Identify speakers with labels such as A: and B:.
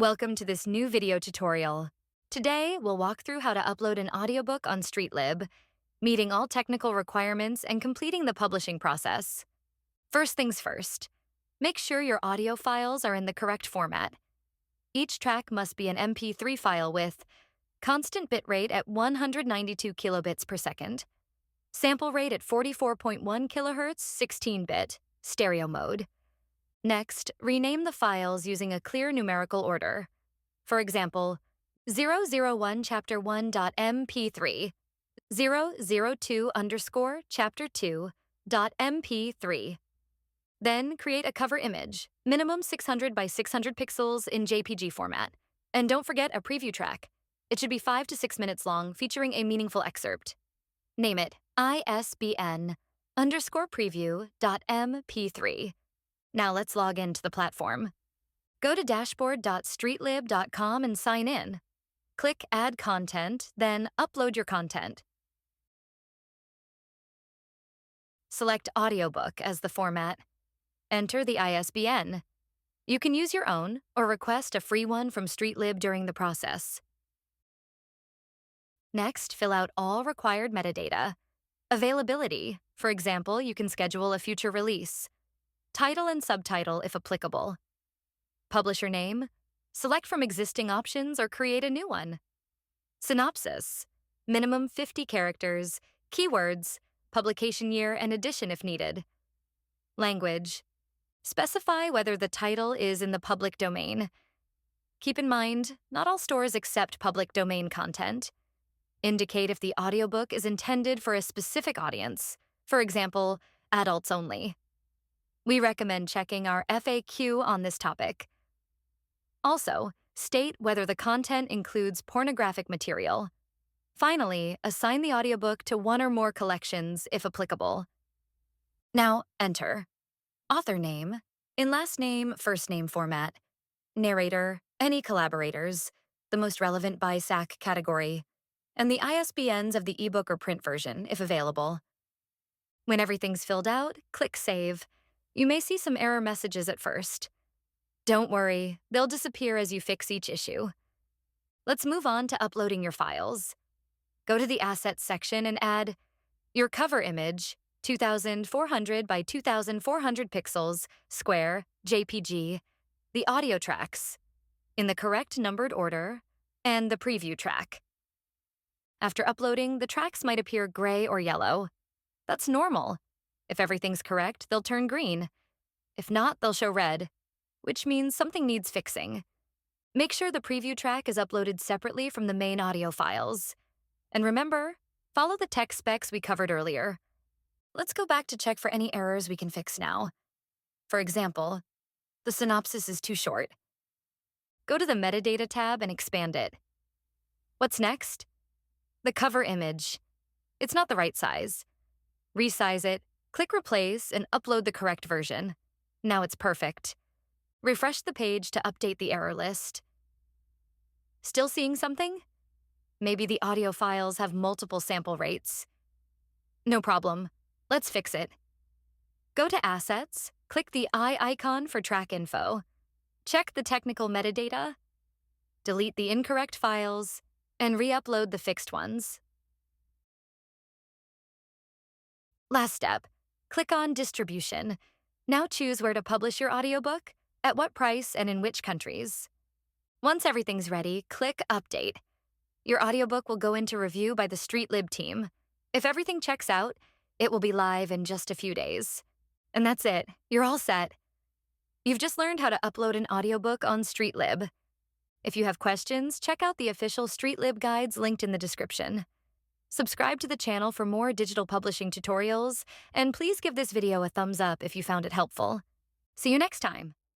A: Welcome to this new video tutorial. Today, we'll walk through how to upload an audiobook on StreetLib, meeting all technical requirements and completing the publishing process. First things first, make sure your audio files are in the correct format. Each track must be an MP3 file with constant bitrate at 192 kilobits per second, sample rate at 44.1 kHz 16-bit, stereo mode. Next, rename the files using a clear numerical order. For example, 001 chapter 1.mp3, 002 chapter 2.mp3. Then create a cover image, minimum 600 by 600 pixels in JPG format. And don't forget a preview track. It should be 5 to 6 minutes long, featuring a meaningful excerpt. Name it ISBN _preview.mp3. Now let's log into the platform. Go to dashboard.streetlib.com and sign in. Click Add Content, then upload your content. Select Audiobook as the format. Enter the ISBN. You can use your own or request a free one from StreetLib during the process. Next, fill out all required metadata. Availability, for example, you can schedule a future release. Title and subtitle if applicable. Publisher name, select from existing options or create a new one. Synopsis, minimum 50 characters, keywords, publication year and edition if needed. Language, specify whether the title is in the public domain. Keep in mind, not all stores accept public domain content. Indicate if the audiobook is intended for a specific audience, for example, adults only. We recommend checking our FAQ on this topic. Also, state whether the content includes pornographic material. Finally, assign the audiobook to one or more collections if applicable. Now, enter. Author name, in last name, first name format. Narrator, any collaborators, the most relevant by SAC category, and the ISBNs of the ebook or print version if available. When everything's filled out, click Save. You may see some error messages at first. Don't worry, they'll disappear as you fix each issue. Let's move on to uploading your files. Go to the Assets section and add your cover image, 2400 by 2400 pixels, square, JPG, the audio tracks, in the correct numbered order, and the preview track. After uploading, the tracks might appear gray or yellow. That's normal. If everything's correct, they'll turn green. If not, they'll show red, which means something needs fixing. Make sure the preview track is uploaded separately from the main audio files. And remember, follow the tech specs we covered earlier. Let's go back to check for any errors we can fix now. For example, the synopsis is too short. Go to the Metadata tab and expand it. What's next? The cover image. It's not the right size. Resize it, click Replace, and upload the correct version. Now it's perfect. Refresh the page to update the error list. Still seeing something? Maybe the audio files have multiple sample rates. No problem. Let's fix it. Go to Assets, click the eye icon for track info. Check the technical metadata, delete the incorrect files, and re-upload the fixed ones. Last step. Click on Distribution. Now choose where to publish your audiobook, at what price, and in which countries. Once everything's ready, click Update. Your audiobook will go into review by the StreetLib team. If everything checks out, it will be live in just a few days. And that's it. You're all set. You've just learned how to upload an audiobook on StreetLib. If you have questions, check out the official StreetLib guides linked in the description. Subscribe to the channel for more digital publishing tutorials, and please give this video a thumbs up if you found it helpful. See you next time.